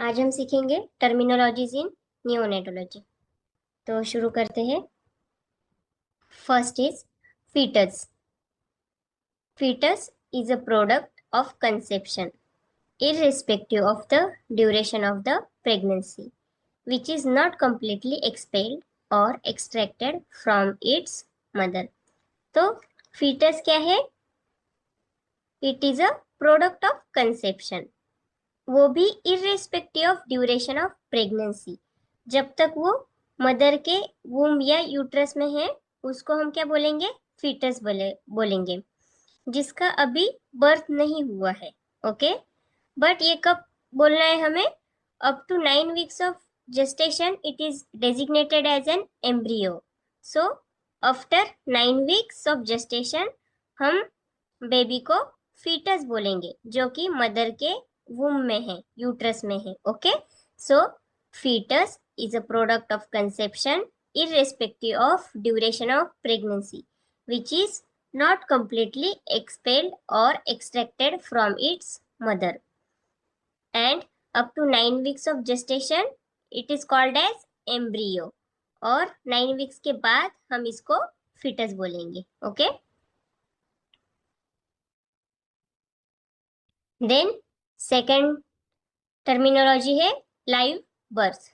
आज हम सीखेंगे टर्मिनोलॉजीज इन नियोनेटोलॉजी। तो शुरू करते हैं। First is foetus. Foetus is a product of conception irrespective of the duration of the pregnancy, which is not completely expelled or extracted from its mother. तो fetus क्या है? It is a product of conception. वो भी irrespective of duration of pregnancy. जब तक वो mother के वूम या यूट्रस में है उसको हम क्या बोलेंगे? फीटस बोलेंगे, जिसका अभी बर्थ नहीं हुआ है। ओके, बट ये कब बोलना है हमें? Up to 9 weeks of gestation it is designated as an embryo. So after 9 weeks of gestation हम बेबी को फीटस बोलेंगे, जो कि मदर के वूम में है, यूट्रस में है। Okay, so foetus is a product of conception irrespective of duration of pregnancy, which is not completely expelled or extracted from its mother, and up to 9 weeks of gestation it is called as embryo, और 9 weeks के बाद हम इसको foetus बोलेंगे। Okay, then second terminology है live birth.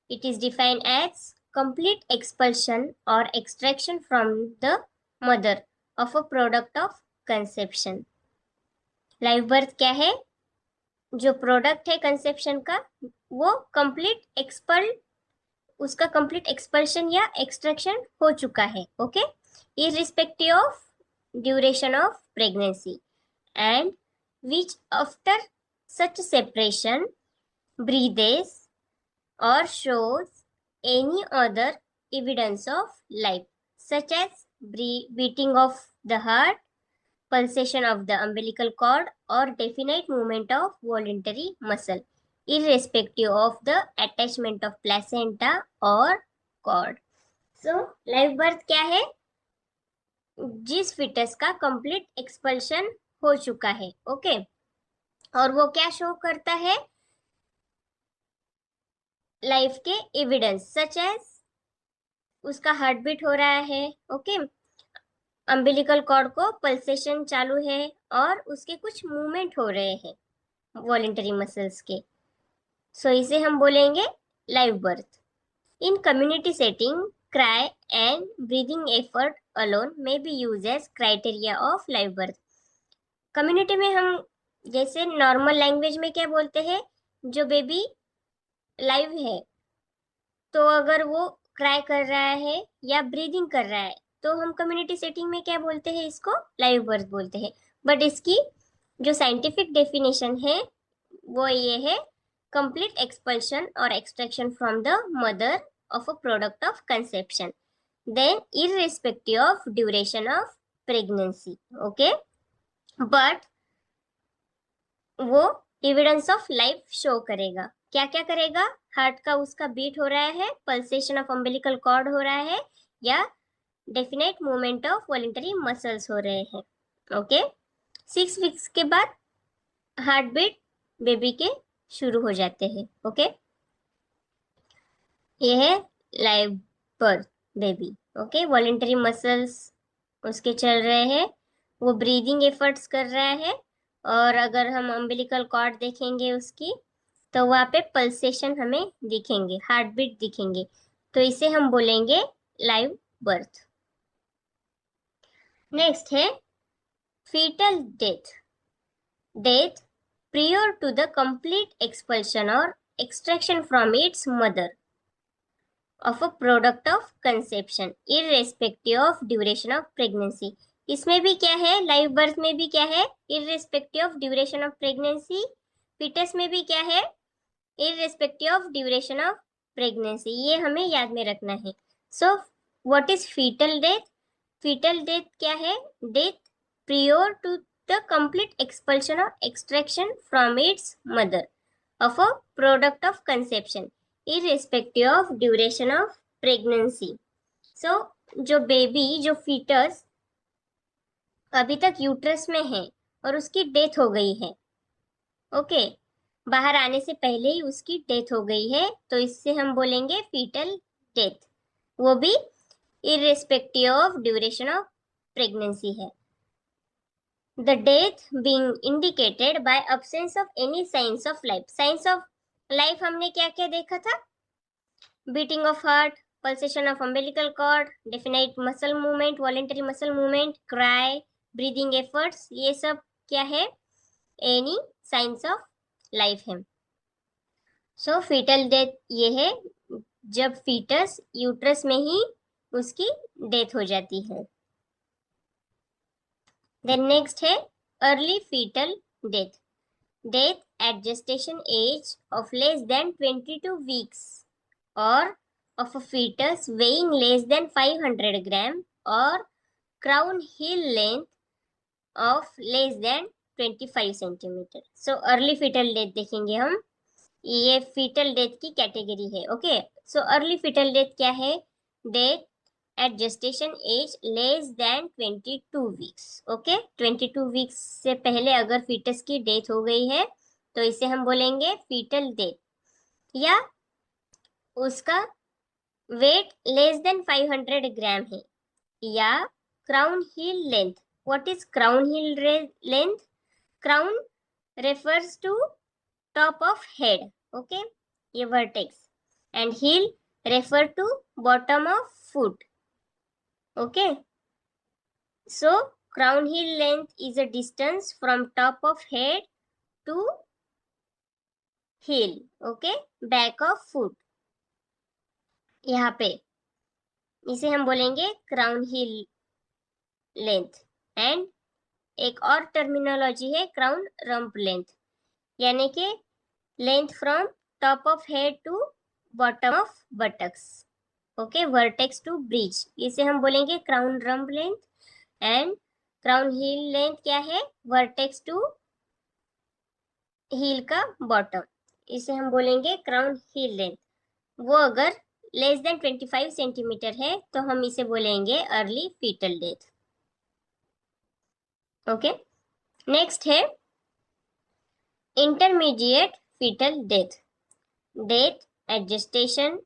It is defined as complete expulsion or extraction from the mother of a product of conception. Live birth क्या है? जो प्रोडक्ट है कंसेप्शन का वो कंप्लीट एक्सपल उसका कंप्लीट एक्सपल्शन या एक्सट्रैक्शन हो चुका है। Okay, irrespective of duration of pregnancy, and which after such separation breathes or shows any other evidence of life, such as beating of the heart, pulsation of the umbilical cord, or definite movement of voluntary muscle, irrespective of the attachment of placenta or cord. So, live birth क्या है? जिस foetus का complete expulsion हो चुका है। Okay, और वो क्या शो करता है? लाइफ के एविडेंस, सच एज उसका हार्ट बीट हो रहा है। ओके, अम्बिलिकल कॉर्ड को पल्सेशन चालू है और उसके कुछ मूवमेंट हो रहे हैं वॉलेंटरी मसल्स के। सो इसे हम बोलेंगे live birth. In community setting cry and breathing effort alone may be use age criteria of live birth. Community में हम जैसे नॉर्मल लैंग्वेज में क्या बोलते हैं? जो बेबी लाइव है तो अगर वो क्राई कर रहा है या ब्रीदिंग कर रहा है तो हम कम्युनिटी सेटिंग में क्या बोलते हैं? इसको लाइव बर्थ बोलते हैं। बट इसकी जो साइंटिफिक डेफिनेशन है वो ये है, कंप्लीट एक्सपल्शन और extraction from the mother of a product of conception, then irrespective of duration of pregnancy. Okay, but वो एविडेंस ऑफ लाइफ शो करेगा। क्या क्या करेगा? हार्ट का उसका बीट हो रहा है, पल्सेशन ऑफ अम्बिलिकल कॉर्ड हो रहा है, या definite movement of voluntary muscles हो रहे हैं। ओके, 6 weeks के बाद हार्ट बीट बेबी के शुरू हो जाते हैं। ओके, ये है live birth baby. Okay, voluntary muscles उसके चल रहे हैं, वो ब्रीदिंग एफर्ट्स कर रहा है, और अगर हम अम्बिलिकल कॉर्ड देखेंगे उसकी तो वहाँ पे पल्सेशन हमें दिखेंगे, हार्ट बीट दिखेंगे। तो इसे हम बोलेंगे लाइव बर्थ। नेक्स्ट है fetal death. Death prior to the complete expulsion or extraction from its mother of a product of conception irrespective of duration of pregnancy. इसमें भी क्या है? लाइव बर्थ में भी क्या है? irrespective of duration of pregnancy. fetus में भी क्या है? irrespective of duration of pregnancy. ये हमें याद में रखना है। So what is fetal death? fetal death क्या है? death prior to the complete expulsion or extraction from its mother of a product of conception irrespective of duration of pregnancy. So जो baby, जो फीटस अभी तक uterus में है और उसकी डेथ हो गई है, ओके, बाहर आने से पहले ही उसकी डेथ हो गई है, तो इससे हम बोलेंगे फीटल डेथ, वो भी irrespective of duration of pregnancy है। The death being indicated by absence of any signs of life. Signs of life हमने क्या क्या देखा था? Beating of heart, pulsation of umbilical cord, definite muscle movement, voluntary muscle movement, cry, breathing efforts, ये सब क्या है? एनी साइंस ऑफ लाइफ है। सो फीटल डेथ ये है जब फीटस यूट्रस में ही उसकी डेथ हो जाती है। देन नेक्स्ट है early fetal death. Death at gestation age of less than 22 weeks और of a fetus weighing less than 500 gram or crown heel length of less than 25 centimetre. So early fetal death देखेंगे हम, ये fetal death की category है। Okay, so early fetal death क्या है? Death at gestation age less than 22 weeks. Okay, 22 weeks से पहले अगर फीटस की डेथ हो गई है तो इसे हम बोलेंगे फीटल डेथ, या उसका वेट लेस देन 500 ग्राम है, या crown heel length. What is crown heel length? Crown refers to top of head, okay, ये vertex, and heel refer to bottom of foot. Okay, so crown heel length is a distance from top of head to heel, okay, back of foot, यहाँ पे इसे हम बोलेंगे crown heel length. And एक और terminology है crown rump length, यानी कि length from top of head to bottom of buttocks, okay, vertex to bridge, इसे हम बोलेंगे crown rump length. And crown heel length क्या है? वर्टेक्स टू हील का बॉटम, इसे हम बोलेंगे क्राउन हील लेंथ। वो अगर लेस देन 25 सेंटीमीटर है तो हम इसे बोलेंगे early fetal death. Okay, next है intermediate fetal death. Death at gestation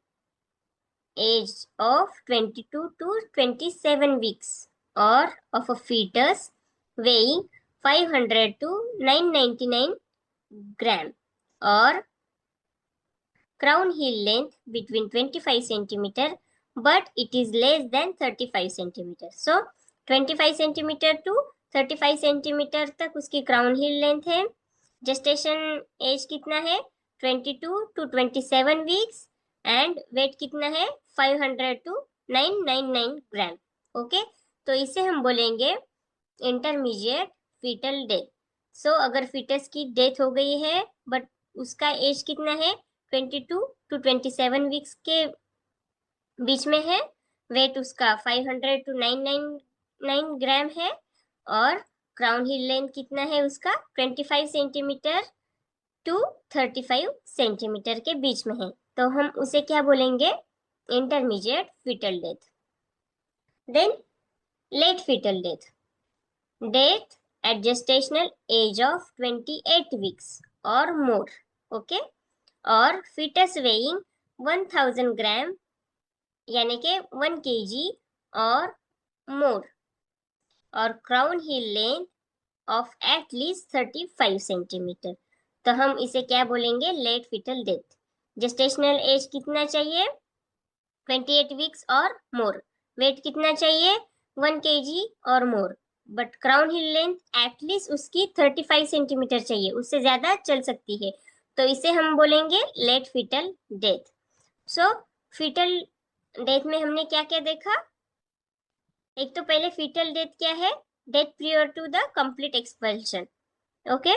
age of 22 to 27 weeks or of a fetus weighing 500 to 999 gram or crown heel length between 25 centimeter but it is less than 35 centimeter. So 25 centimeter to 35 centimetre तक उसकी crown heel length है। Gestation as कितना है? 22 to 27 weeks and wait कितना है? 500 to 999 gram. Okay, तो इसे हम बोलेंगे इंटरमीडिएट फीटल डेथ। सो अगर फीटस की डेथ हो गई है बट उसका एज कितना है? 22 to 27 वीक्स के बीच में है, वेट उसका 500 to 999 ग्राम है और क्राउन हील लेंथ कितना है उसका? 25 सेंटीमीटर टू 35 सेंटीमीटर के बीच में है, तो हम उसे क्या बोलेंगे? Intermediate fetal death. Then late fetal death. Death at gestational age of 28 weeks और मोर, ओके, और फीटस वेइंग 1000 ग्राम यानी कि 1 kg और मोर, और crown heel length of at least 35 centimetre, तो हम इसे क्या बोलेंगे? Late fetal death. Gestational age कितना चाहिए? 28 वीक्स और मोर। वेट कितना चाहिए? 1 kg और more, but crown heel length at least उसकी 35 सेंटीमीटर चाहिए, उससे ज्यादा चल सकती है, तो इसे हम बोलेंगे लेट फीटल डेथ। सो फीटल डेथ में हमने क्या क्या देखा? एक तो पहले फीटल डेथ क्या है? Death prior to the complete expulsion, okay,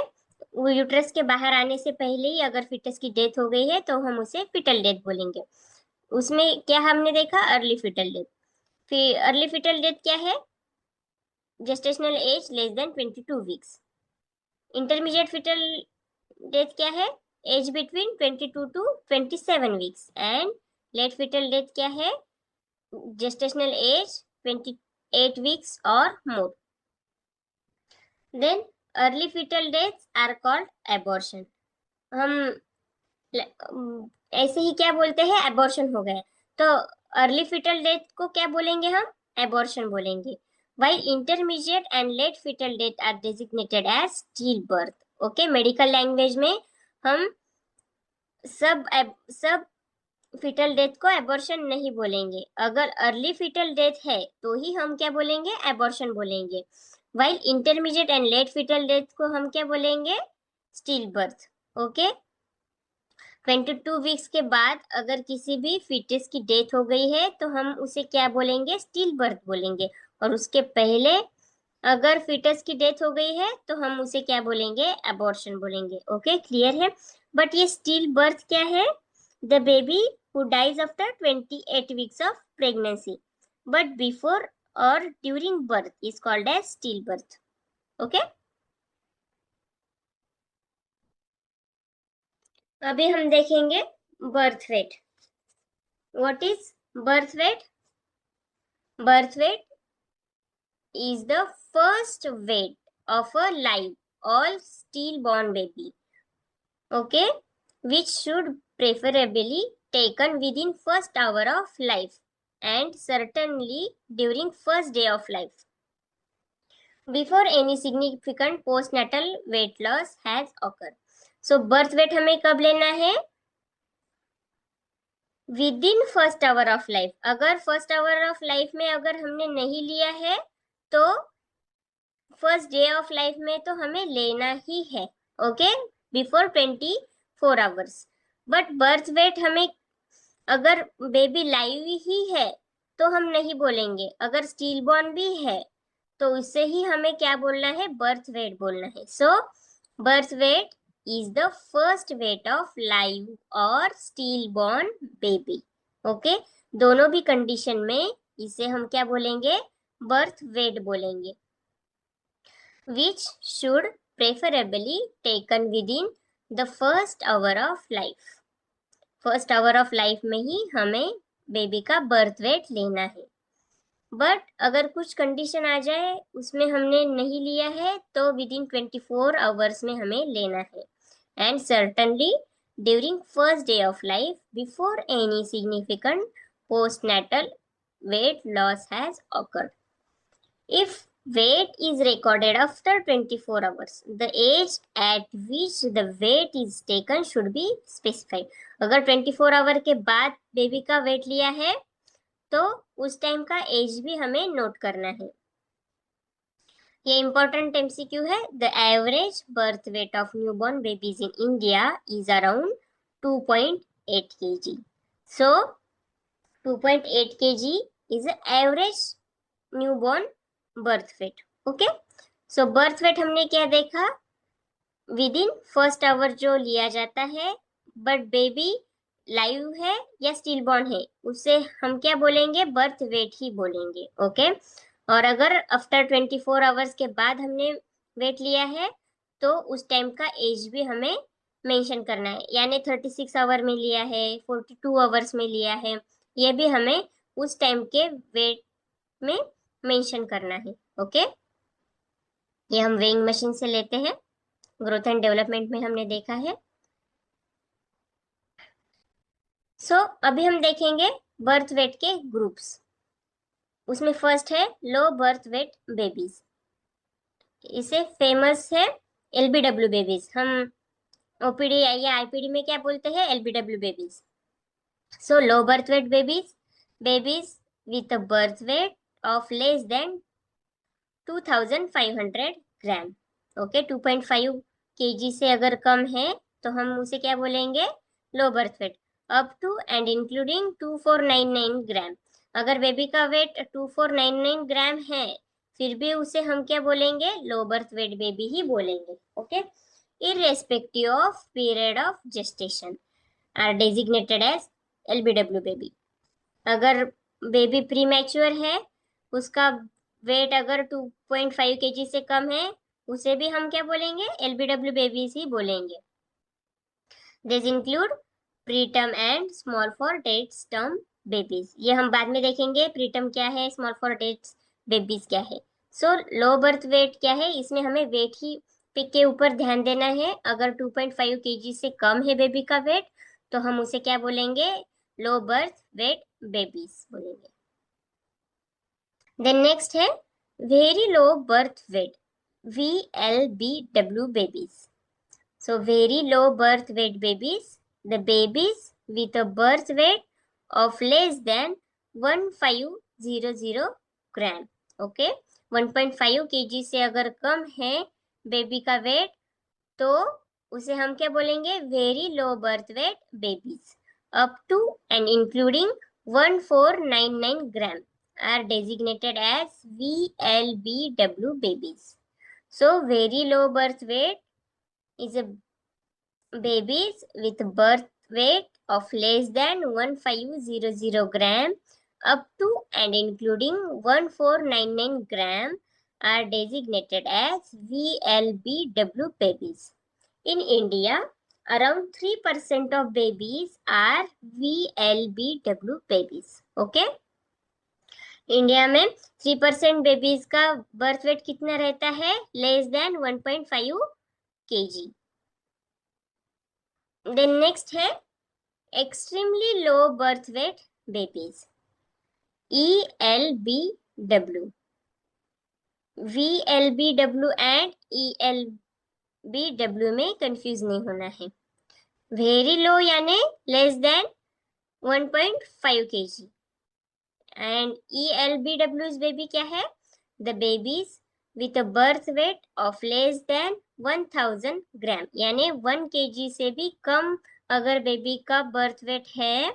वो यूट्रस के बाहर आने से पहले ही अगर फीटस की डेथ हो गई है तो हम उसे फीटल डेथ बोलेंगे। उसमें क्या हमने देखा? Early fetal death. फिर अर्ली फीटल डेथ क्या है? Gestational age less than 22 weeks. Intermediate fetal death क्या है? Age between 22 to 27 weeks. And late fetal death क्या है? Gestational age 28 weeks or more. Then early fetal deaths are called abortion. हम ऐसे ही क्या बोलते हैं, एबॉर्शन हो गया। तो अर्ली फीटल डेथ को क्या बोलेंगे हम, एबॉर्शन बोलेंगे। while intermediate and late fetal death are designated as stillbirth। Okay, medical language में हम सब फीटल डेथ को एबॉर्शन नहीं बोलेंगे। अगर अर्ली फीटल डेथ है तो ही हम क्या बोलेंगे, एबॉर्शन बोलेंगे। while intermediate and late fetal death को हम क्या बोलेंगे, स्टिल बर्थ। ओके, 22 वीक्स के बाद अगर किसी भी फीटस की डेथ हो गई है तो हम उसे क्या बोलेंगे, स्टिल बर्थ बोलेंगे। और उसके पहले अगर फीटस की डेथ हो गई है तो हम उसे क्या बोलेंगे, एबॉर्शन बोलेंगे। ओके, क्लियर है। बट ये स्टिल बर्थ क्या है, the baby who dies after 28 weeks of pregnancy but before or during birth is called as stillbirth। okay, अभी हम देखेंगे birth weight. What is birth weight? Birth weight is the first weight of a live or stillborn baby, okay, which should preferably taken within first hour of life and certainly during first day of life before any significant postnatal weight loss has occurred। so birth weight हमें कब लेना है, with in first hour of life. अगर first hour of life में अगर हमने नहीं लिया है तो फर्स्ट डे ऑफ लाइफ में तो हमें लेना ही है। Okay, before 24 hours. But birth weight हमें, अगर बेबी लाइव ही है तो हम नहीं बोलेंगे, अगर स्टील बॉर्न भी है तो उससे ही हमें क्या बोलना है, बर्थ वेट बोलना है। So birth weight is the first weight of live or stillborn baby. Okay, दोनों भी कंडीशन में इसे हम क्या बोलेंगे, बर्थ वेट बोलेंगे। which should preferably taken within the first hour of life। First hour of life में ही हमें बेबी का बर्थ वेट लेना है। बट अगर कुछ कंडीशन आ जाए उसमें हमने नहीं लिया है तो विद इन 24 आवर्स में हमें लेना है। And certainly during first day of life before any significant postnatal weight loss has occurred। If weight is recorded after 24 hours, the age at which the weight is taken should be specified। अगर 24 our के बाद baby का wait लिया है तो उस time का as भी हमें नोट करना है। ये इंपॉर्टेंट एमसीक्यू है। The average birth weight of newborn babies in India is around 2.8 kg। So 2.8 kg is the average newborn birth weight। Okay, so birth wait हमने क्या देखा, विद इन फर्स्ट आवर जो लिया जाता है, बट बेबी लाइव है या still born है उसे हम क्या बोलेंगे, बर्थ वेट ही बोलेंगे। ओके, और अगर आफ्टर 24 आवर्स के बाद हमने वेट लिया है तो उस टाइम का एज भी हमें मेंशन करना है, यानी 36 आवर में लिया है, 42 आवर्स में लिया है, ये भी हमें उस टाइम के वेट में मेंशन करना है। ओके, ये हम वेइंग मशीन से लेते हैं, ग्रोथ एंड डेवलपमेंट में हमने देखा है। सो अभी हम देखेंगे बर्थ वेट के ग्रुप्स। उसमें फर्स्ट है लो बर्थ वेट बेबीज, इसे फेमस है एलबीडब्ल्यू बेबीज। हम ओपीडी या आईपीडी में क्या बोलते हैं, LBW babies. So low birth weight babies, babies with a birth weight of less then 2500 gram. Okay, 2.5 kg से अगर कम है तो हम उसे क्या बोलेंगे, low birth weight. Up to and including 2499 gram. अगर बेबी का वेट 2499 ग्राम है फिर भी उसे हम क्या बोलेंगे, लो बर्थ वेट बेबी ही बोलेंगे। Okay, irrespective of period of gestation are designated as LBW baby. अगर बेबी प्री मैच्योर है, उसका वेट अगर 2.5 kg से कम है, उसे भी हम क्या बोलेंगे, एलबीडब्ल्यू बेबीज ही बोलेंगे। This include preterm and small for dates term babies. ये हम बाद में देखेंगे, प्रीटर्म क्या है, स्मॉल फॉर डेट्स बेबीज क्या है। सो लो बर्थ वेट क्या है, इसमें हमें वेट ही के ऊपर ध्यान देना है। अगर 2.5 kg से कम है बेबी का वेट तो हम उसे क्या बोलेंगे, लो बर्थ वेट बेबीज बोलेंगे। देन नेक्स्ट है very low birth wait, VLBW babies. So very low birth weight babies, the babies with a birth weight of less than 1500 gram. Okay, 1.5 kg से अगर कम है बेबी का wait तो उसे हम क्या बोलेंगे, very low birth weight babies. Up to and including 1499 gram are designated as VLBW babies. So very low birth weight is a babies with birth weight of less than 1500 gram up to and including 1499 gram are designated as VLBW babies. In India, around 3% of babies are VLBW babies. Okay? India में 3% babies का birth weight कितना रहता है, less than 1.5 kg। Then next है extremely low birth weight babies, ELBW। VLBW एंड ELBW में confuse नहीं होना है। वेरी लो यानी less than 1.5 kg and ELBW's baby क्या है, the babies with a birth weight of less than 1000 gram, यानी 1 kg से भी कम अगर बेबी का बर्थ वेट है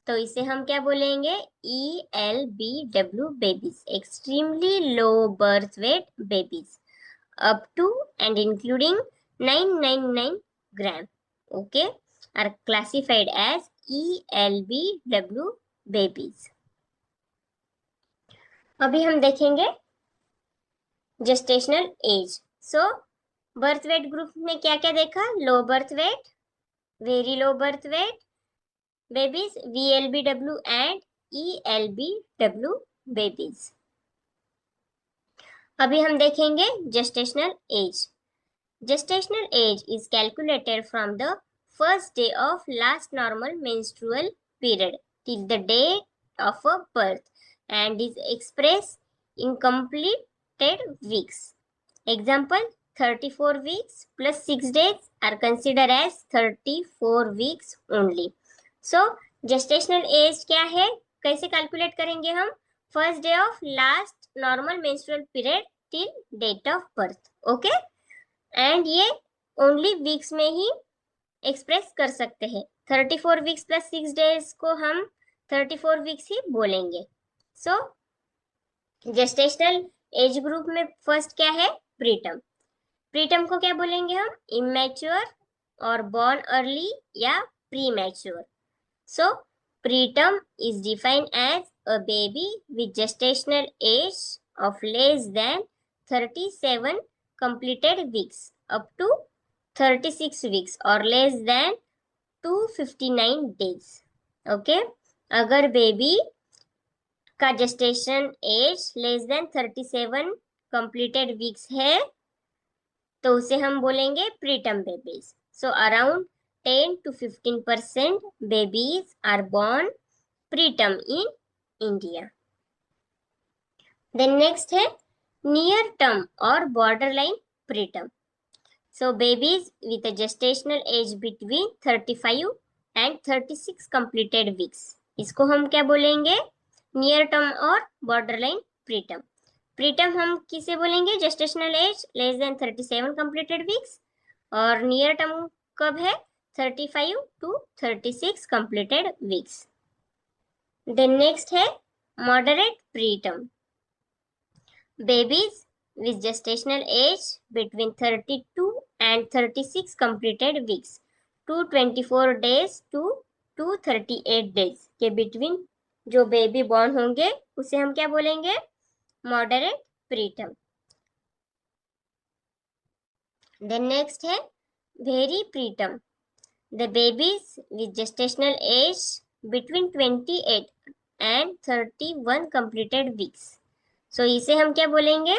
तो इसे हम क्या बोलेंगे, ELBW babies, extremely low birth weight babies up to and including 999 gram, okay, are classified as ELBW babies। अभी हम देखेंगे जेस्टेशनल एज। सो बर्थ वेट ग्रुप में क्या क्या देखा, लो birth wait, very low birth weight babies, VLBW एंड ELBW babies. अभी हम देखेंगे gestational age. Gestational age is calculated from the first day of last normal menstrual period till the day of a birth and is expressed in completed weeks. Example, 34 weeks plus 6 days are considered as 34 weeks only. So, gestational age क्या है, कैसे calculate करेंगे हम, first day of last normal menstrual period till date of birth. Okay, and ये only weeks में ही express कर सकते हैं। 34 वीक्स प्लस 6 डेज को हम 34 वीक्स ही बोलेंगे। सो जेस्टेशनल एज ग्रुप में फर्स्ट क्या है, प्रीटर्म। प्रीटर्म को क्या बोलेंगे हम, इमैच्योर और बॉर्न अर्ली या premature. So preterm is defined as a baby with gestational age of less than 37 completed weeks up to 36 weeks or less than 259 days. Okay, अगर baby का gestation age less than 37 completed weeks है तो उसे हम बोलेंगे preterm babies. So around 10 to 15% babies are born preterm in India. Then next है near term or borderline preterm. So babies with a gestational age between 35 and 36 completed weeks, इसको हम क्या बोलेंगे, नियर टर्म और बॉर्डरलाइन प्रीटर्म। प्रीटर्म हम किसे बोलेंगे, gestational age less than 37 completed weeks, और नियर टर्म कब है, 35 to 36 completed weeks। Then next है moderate preterm. Babies with gestational age between 32 and 36 completed weeks, 224 days to 238 days के between जो बेबी बॉर्न होंगे उसे हम क्या बोलेंगे, मॉडरेट प्रीटर्म। देन नेक्स्ट है very preterm. The babies with gestational age between 28 and 31 completed weeks, so इसे हम क्या बोलेंगे,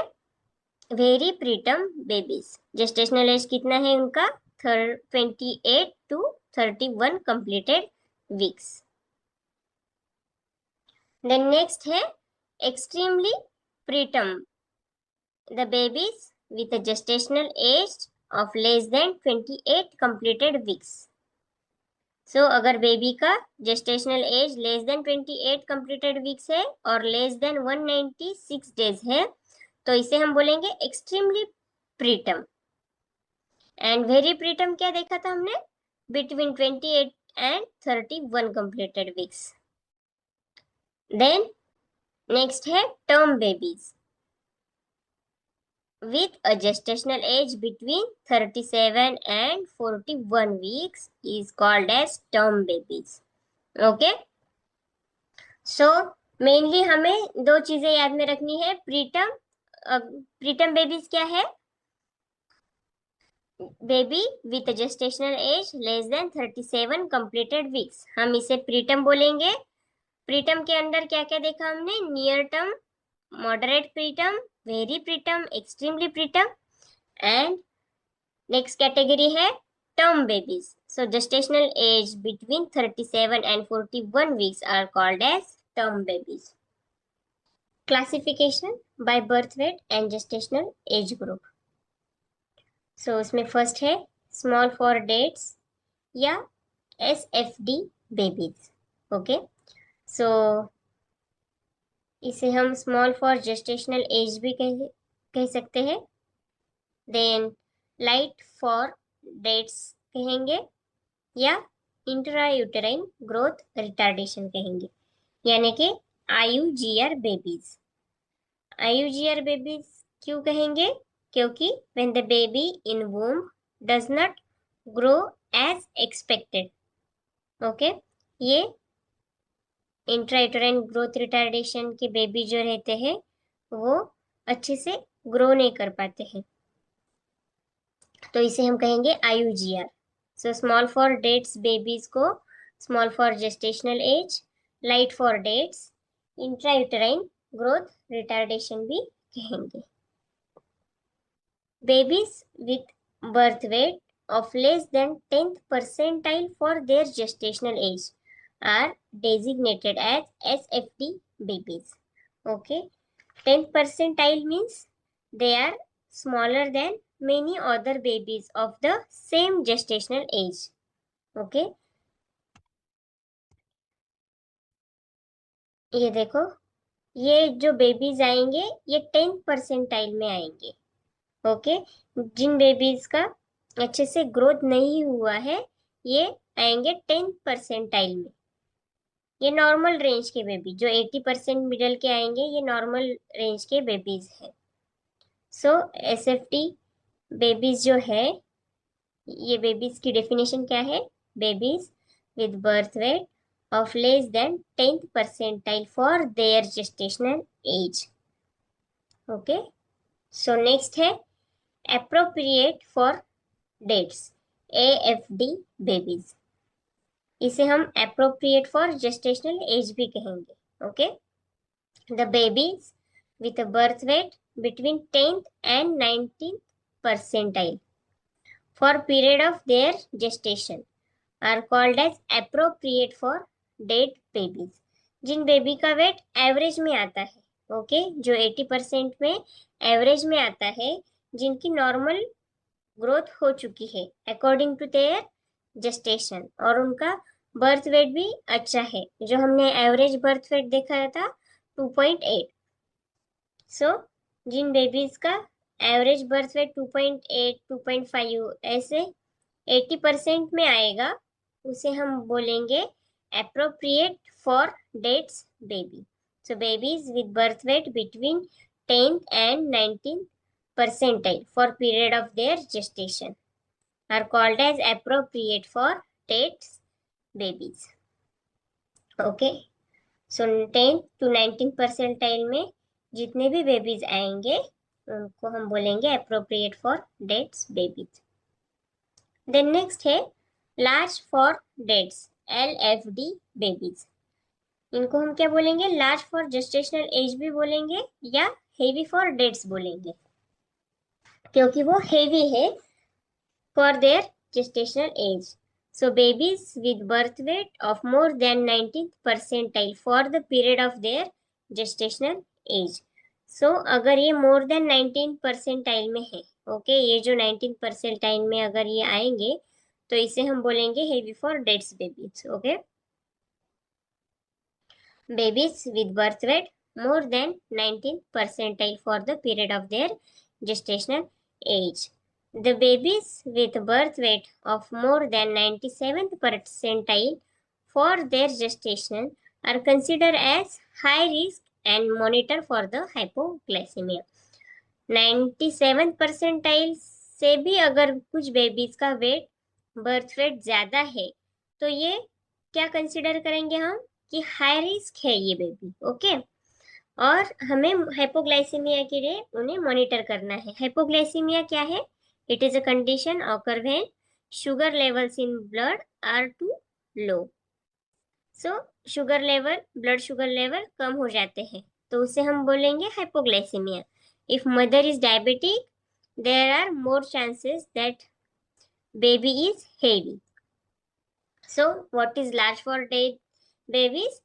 very preterm babies, gestational age कितना है उनका? 28 to 31 completed weeks. Then next है extremely preterm, the babies with a gestational age of less than 28 completed weeks। सो अगर baby का gestational age less then 28 completed weeks है और लेस देन 196 डेज है, तो इसे हम बोलेंगे extremely preterm. And very preterm क्या देखा था हमने? Between 28 and 31 completed weeks. Then next है term babies with a gestational age between 37 and 41 weeks is called as term babies। okay, so mainly हमें दो चीजें याद में रखनी है। प्रीटम बेबीज क्या है? Baby with gestational age less than 37 completed weeks, हम इसे प्रीटम बोलेंगे। प्रीटम के अंदर क्या क्या देखा हमने? Near term, moderate preterm, very preterm, extremely preterm, and next category है term babies. So gestational age between 37 and 41 weeks are called as term babies। Classification by birth weight and gestational age group. So उसमें first है small for dates या SFD babies. Okay, so इसे हम small for gestational as भी कह सकते हैं। Then light for dates कहेंगे या इंट्रायूटेराइन ग्रोथ रिटार्डेशन कहेंगे, यानी कि IUGR बेबीज। IUGR बेबीज क्यों कहेंगे? क्योंकि when the baby in womb does not grow as expected, okay, ये इंट्रायूटेराइन ग्रोथ रिटार्डेशन के बेबी जो रहते हैं वो अच्छे से ग्रो नहीं कर पाते हैं, तो इसे हम कहेंगे IUGR। So small for dates babies को small for gestational age, light for dates, intrauterine growth retardation भी कहेंगे। Babies with birth weight of less than 10th percentile for their gestational age are designated as SFD babies। Okay, 10th percentile means they are smaller than many other babies of the same gestational age। Okay, ये देखो, ये जो babies आएंगे ये 10th percentile में आएंगे। Okay, जिन babies का अच्छे से ग्रोथ नहीं हुआ है ये आएंगे 10th परसेंटाइल में। ये नॉर्मल रेंज के बेबी जो 80% मिडल के आएंगे, ये नॉर्मल रेंज के बेबीज हैं। सो SFD बेबीज जो है, ये बेबीज की डेफिनेशन क्या है? Babies with birth weight of less than 10th percentile for their gestational age। okay, so next है appropriate for dates, AFD babies। इसे हम appropriate for gestational age भी कहेंगे। okay, the babies with a birth weight between 10th and 19th percentile for period of their gestation are called as appropriate for date babies। जिन baby का weight average में आता है, okay, जो 80% में average में आता है, जिनकी नॉर्मल ग्रोथ हो चुकी है अकॉर्डिंग टू देयर जेस्टेशन, और उनका बर्थ वेट भी अच्छा है, जो हमने एवरेज बर्थ वेट देखा था 2.8। सो जिन बेबीज का एवरेज बर्थ वेट 2.8 2.5 ऐसे 80% में आएगा, उसे हम बोलेंगे appropriate for dates baby। So babies with birth weight between 10th and 19th percentile for period of their gestation are called as appropriate for dates babies। okay, so 10th to 19th percentile में जितने भी babies आएंगे उनको हम बोलेंगे appropriate for dates babies। Then next है large for dates, LFD babies. इनको हम क्या बोलेंगे? लार्ज फॉर जेस्टेशनल एज भी बोलेंगे या हेवी फॉर डेट्स बोलेंगे। क्योंकि वो हेवी है for their gestational age. So babies with birth weight of more than 19th percentile for the period of their gestational age. So अगर ये more than 19th percentile में है, ओके, ये जो 19th percentile में अगर ये आएंगे तो इसे हम बोलेंगे heavy for dates babies. Okay, babies with birth weight more than 19th percentile for the period of their gestational age. The babies with birth weight of more than 97th percentile for their gestation are considered as high risk and monitor for the hypoglycemia. 97th percentile से भी अगर कुछ babies का wait birth weight ज्यादा है तो ये क्या कंसिडर करेंगे हम कि हाई रिस्क है ये बेबी, ओके। और हमें हाइपोग्लाइसीमिया के लिए उन्हें मॉनिटर करना है। हाइपोग्लाइसीमिया क्या है? It is a condition occur when sugar levels in blood are too low. So sugar level, blood sugar level कम हो जाते हैं तो उसे हम बोलेंगे hypoglycaemia. If mother is diabetic there are more chances that baby is heavy. So what is large for dead babies?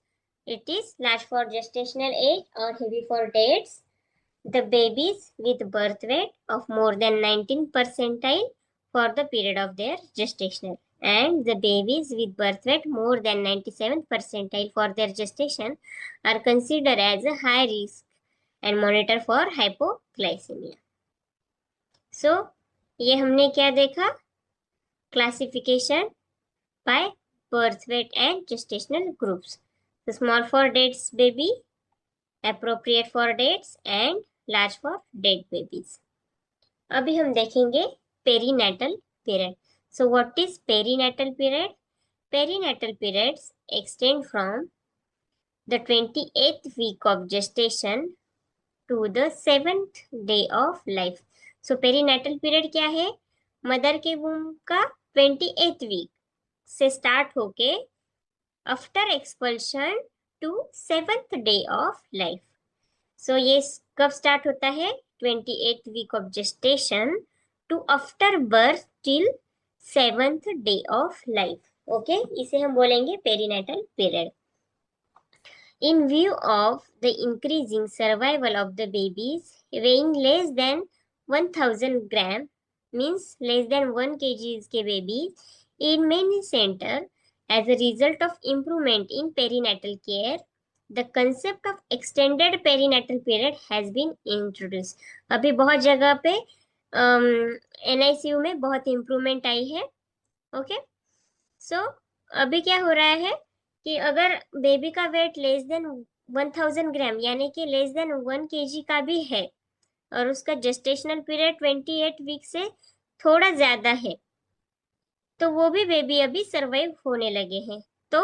It is large for gestational age or heavy for dates. The babies with birth weight of more than 19 percentile for the period of their gestation, and the babies with birth weight more than 97th percentile for their gestation are considered as a high risk and monitor for hypoglycemia. So ये हमने क्या देखा? Classification by birth weight and gestational groups. The small for dates baby, appropriate for dates, and large for dead babies. अभी हम देखेंगे perinatal period. So what is perinatal period? Perinatal periods extend from the 28th week of gestation to the 7th day of life. So perinatal period क्या है? Mother के वूम का 28th week से start होके after expulsion to 7th day of life. So ये कब start होता है? 28th week of gestation to after birth till 7th day of life, okay. इसे हम बोलेंगे perinatal period. In view of the increasing survival of the babies weighing less than 1000 gram, means less than 1 kg के babies in many centers, as a result of improvement in perinatal care, the concept of extended perinatal period has been introduced. अभी बहुत जगह पे NICU में बहुत improvement आई है, okay. सो अभी क्या हो रहा है कि अगर बेबी का वेट लेस देन 1000 ग्राम यानी कि लेस देन 1 kg का भी है और उसका जेस्टेशनल पीरियड 28 वीक से थोड़ा ज्यादा है तो वो भी बेबी अभी सर्वाइव होने लगे हैं। तो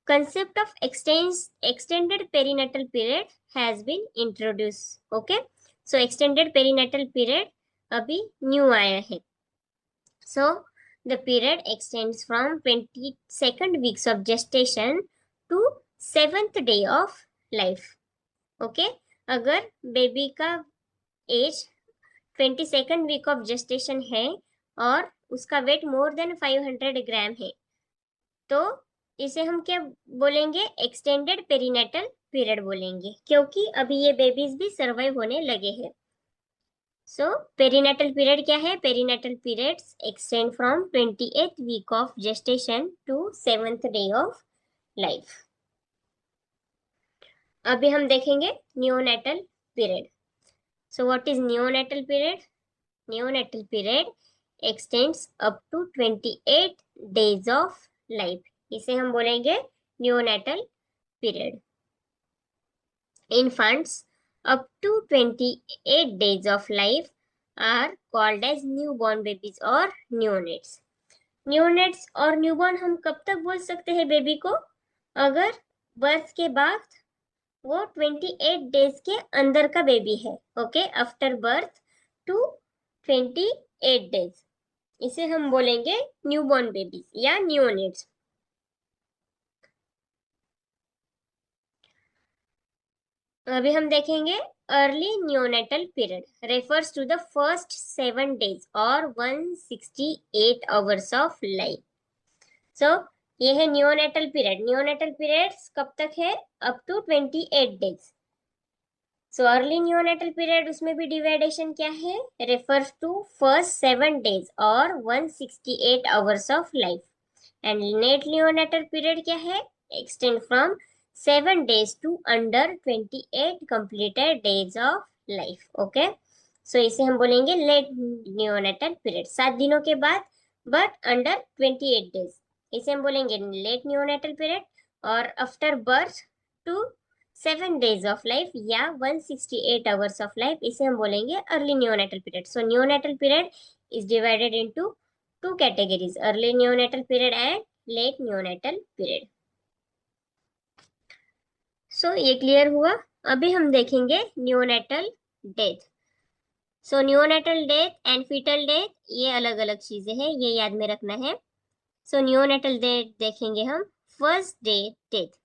concept of extended perinatal period has been introduced, okay। so extended perinatal period अभी न्यू आया है। so the period extends from 22nd weeks of gestation to 7th day of life, okay। अगर baby का age 22nd week of gestation है और उसका wait more than 500 gram है तो इसे हम क्या बोलेंगे? एक्सटेंडेड पेरीनेटल पीरियड बोलेंगे, क्योंकि अभी ये बेबीज भी सर्वाइव होने लगे हैं। सो पेरीनेटल पीरियड क्या है? Perinatal periods extend from 28th week of gestation to 7th day of life. अभी हम देखेंगे neonatal period. So what is neonatal period? Neonatal period extends up to 28 days of life. इसे हम बोलेंगे neonatal period. Infants up to 28 days of life are called as newborn babies or neonates. Neonates और newborn हम कब तक बोल सकते हैं बेबी को? अगर बर्थ के बाद वो 28 डेज के अंदर का बेबी है, okay, after birth to 28 days, इसे हम बोलेंगे न्यूबॉर्न बेबीज या नियोनेट्स। अभी हम देखेंगे early neonatal period refers to the first 7 days or 168 hours of life. So ये है neonatal period. neonatal periods कब तक है? up to 28 days. So early neonatal period उसमें भी dividation क्या है? refers to first 7 days or 168 hours of life. And late neonatal period क्या है? extend from 7 days to under 28 completed days of life. Okay, so इसे हम बोलेंगे late neonatal period, 7 दिनों के बाद but under 28 days. इसे हम बोलेंगे late neonatal period. और after birth to 7 days of life या 168 hours of life, इसे हम बोलेंगे early neonatal period. So neonatal period is divided into two categories, early neonatal period and late neonatal period. So ये clear हुआ. अभी हम देखेंगे neonatal death. So neonatal death and fetal death ये अलग अलग चीजें हैं, ये याद में रखना है. So neonatal death देखेंगे हम. First day death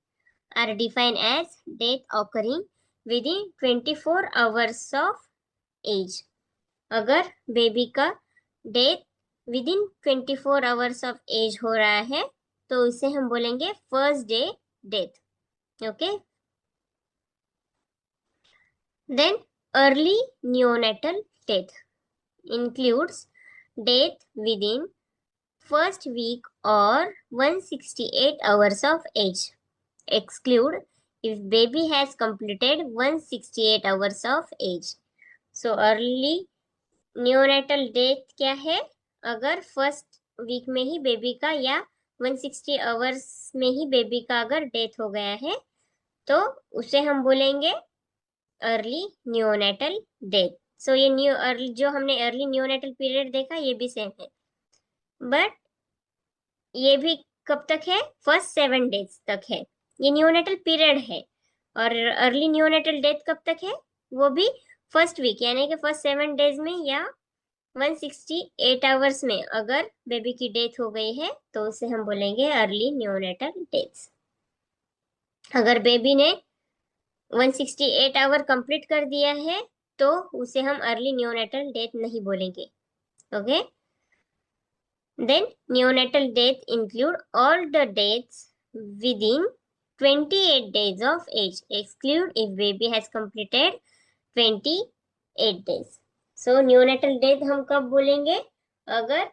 are defined as death occurring within 24 hours of age. अगर बेबी का death within 24 hours of age हो रहा है तो इसे हम बोलेंगे first day death. Okay, then early neonatal death includes death within first week or 168 hours of age. Exclude if baby has completed 168 hours of age. So early neonatal death क्या है? अगर फर्स्ट वीक में ही baby का या 160 hours में ही baby का अगर death हो गया है तो उसे हम बोलेंगे अर्ली neonatal डेथ. सो ये न्यू अर्ली जो हमने अर्ली neonatal पीरियड देखा ये भी सेम है, बट ये भी कब तक है? फर्स्ट 7 डेज तक है. ये neonatal पीरियड है. और अर्ली neonatal डेथ कब तक है? वो भी फर्स्ट वीक यानी कि फर्स्ट 7 डेज में या 168 आवर्स में अगर बेबी की डेथ हो गई है तो उसे हम बोलेंगे अर्ली neonatal डेथ. अगर बेबी ने 168 आवर कंप्लीट कर दिया है तो उसे हम अर्ली neonatal डेथ नहीं बोलेंगे. Okay, then neonatal death include all the deaths within 28 days of age. Exclude if baby has completed 28 days. So neonatal death हम कब बोलेंगे? अगर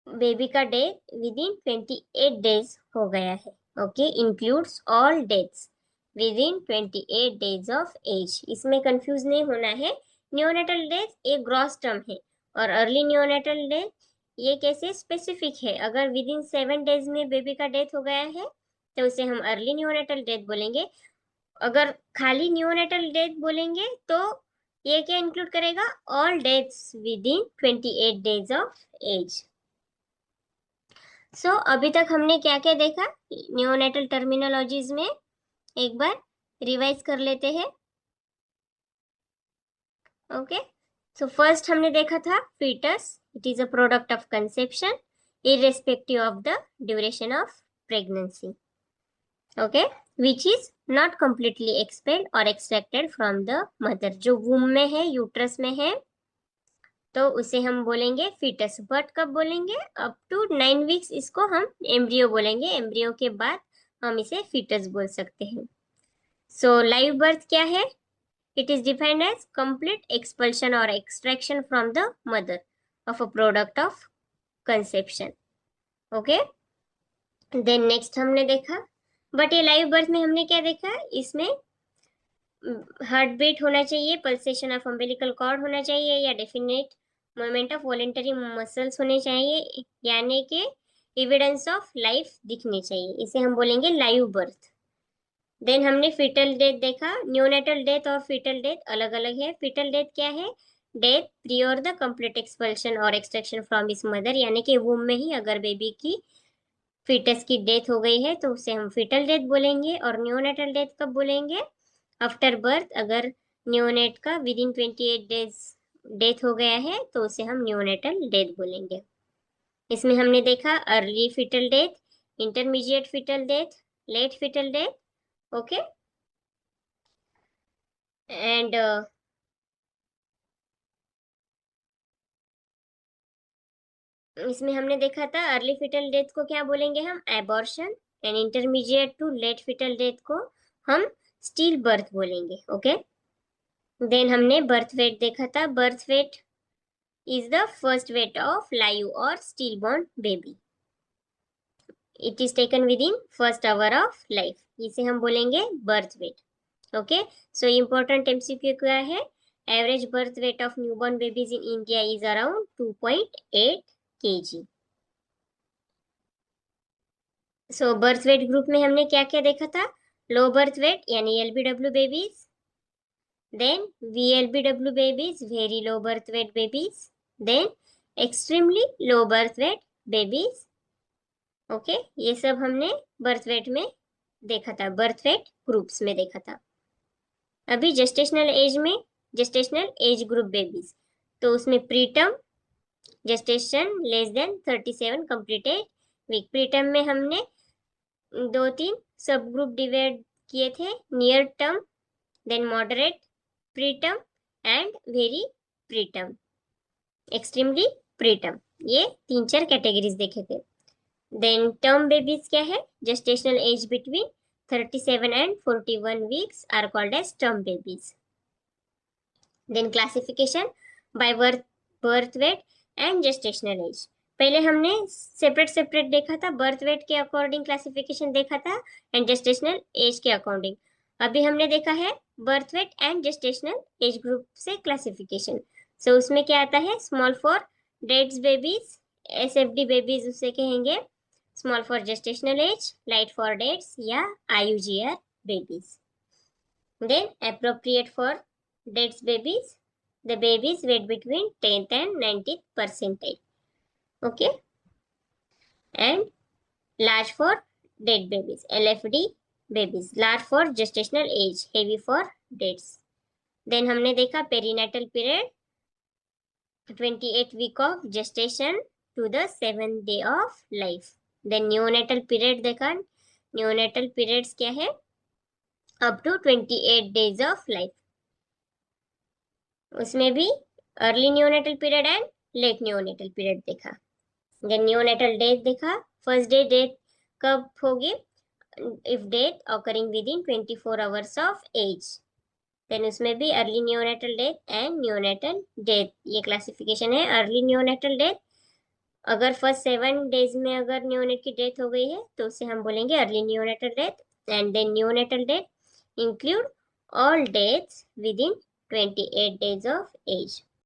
बेबी का डेथ विदिन 28 डेज हो गया है. Okay, includes all deaths within 28 days of age. इसमें confuse नहीं होना है. neonatal डेथ एक ग्रॉस टर्म है और अर्ली neonatal डेथ ये कैसे स्पेसिफिक है. अगर विदिन 7 डेज में बेबी का डेथ हो गया है तो उसे हम अर्ली neonatal डेथ बोलेंगे. अगर खाली neonatal डेथ बोलेंगे तो ये क्या इंक्लूड करेगा? All deaths within 28 days of age. So अभी तक हमने क्या क्या देखा न्यूनेटल टर्मिनोलॉजीज में? एक बार रिवाइज कर लेते हैं. ओके, सो फर्स्ट हमने देखा था fetus. It is a product of conception irrespective of the duration of pregnancy. Okay, which is not completely expelled or extracted from the mother. जो वूम में है, यूट्रस में है, तो उसे हम बोलेंगे फीटस. बट कब बोलेंगे? अप टू 9 वीक्स इसको हम एम्ब्रियो बोलेंगे. एम्ब्रियो के बाद हम इसे फीटस बोल सकते हैं. सो लाइव बर्थ क्या है? It is defined as complete expulsion और extraction from the mother of a product of conception. Okay, then next हमने देखा, बट ये लाइव बर्थ में हमने क्या देखा? इसमें हार्ट बीट होना चाहिए, पल्सेशन ऑफ अम्बिलिकल कॉर्ड होना चाहिए या definite movement of voluntary muscles होने चाहिए, यानी कि एविडेंस ऑफ लाइफ दिखनी चाहिए. इसे हम बोलेंगे लाइव बर्थ. देन हमने फीटल डेथ देखा. न्यूनेटल डेथ और फीटल डेथ अलग अलग है. फीटल डेथ क्या है? Death prior the complete expulsion और एक्सट्रैक्शन फ्रॉम इस मदर, यानी कि वूम में ही अगर बेबी की फीटस की डेथ हो गई है तो उसे हम फीटल डेथ बोलेंगे. और न्यूनेटल डेथ कब बोलेंगे? After birth. अगर न्यूनेट का विदिन 28 डेज डेथ हो गया है तो उसे हम न्यूनेटल डेथ बोलेंगे. इसमें हमने देखा early fetal death, intermediate fetal death, late fetal death. Okay, and इसमें हमने देखा था अर्ली फिटल डेथ को क्या बोलेंगे हम, abortion. And intermediate to late foetal death को हम स्टिल बर्थ बोलेंगे। ओके, देन हमने बर्थ वेट देखा था। Birth weight is the first weight of live और still born baby. It is taken within first hour of life, इसे हम बोलेंगे birth weight. Okay, so important MCQ क्या है, average birth weight of newborn babies in India is around 2.8 kg। So birth wait group में हमने क्या क्या देखा था, लो बर्थ वेट यानी LBW babies, then VLBW babies, very low birth weight babies, then extremely low birth weight babies. Okay, ये सब हमने बर्थ वेट में देखा था, बर्थ वेट ग्रुप्स में देखा था। अभी जेस्टेशनल एज ग्रुप बेबीज, तो उसमें preterm, gestation less than 37 completed week. Preterm में हमने 2-3 सब ग्रुप डिवाइड किए थे, near term, then moderate preterm and very preterm, extremely preterm, ये 3-4 कैटेगरीज देखे थे। देन टर्म बेबीज क्या है, gestational age between 37 and 41 weeks are called as term babies. Then classification by birth weight and gestational age. पहले हमने separate separate देखा था, birth weight के अकॉर्डिंग क्लासिफिकेशन देखा था एंड जेस्टेशनल एज के अकॉर्डिंग। अभी हमने देखा है birth weight and gestational age group से क्लासिफिकेशन। सो उसमें क्या आता है, small for dates babies, SFD babies उसे कहेंगे, small for gestational age, light for dates या IUGR babies. Then appropriate for dates babies, the babies weight between 10th and 90th percentile. Okay, and large for dead babies, LFD babies, large for gestational age, heavy for dates. Then हमने देखा perinatal period 28 week of gestation to the 7th day of life. Then neonatal period देखा, neonatal periods क्या है, up to 28 days of life. उसमें भी early neonatal period and late neonatal period देखा। Then neonatal death देखा, first day death कब होगी, if death occurring within 24 hours of age. Then उसमें भी early neonatal death and neonatal death, ये classification है। अर्ली न्यूनेटल डेथ, अगर first 7 days में अगर न्यूनेट की डेथ हो गई है तो उसे हम बोलेंगे early neonatal death. And then neonatal death include all deaths within 28 days of as.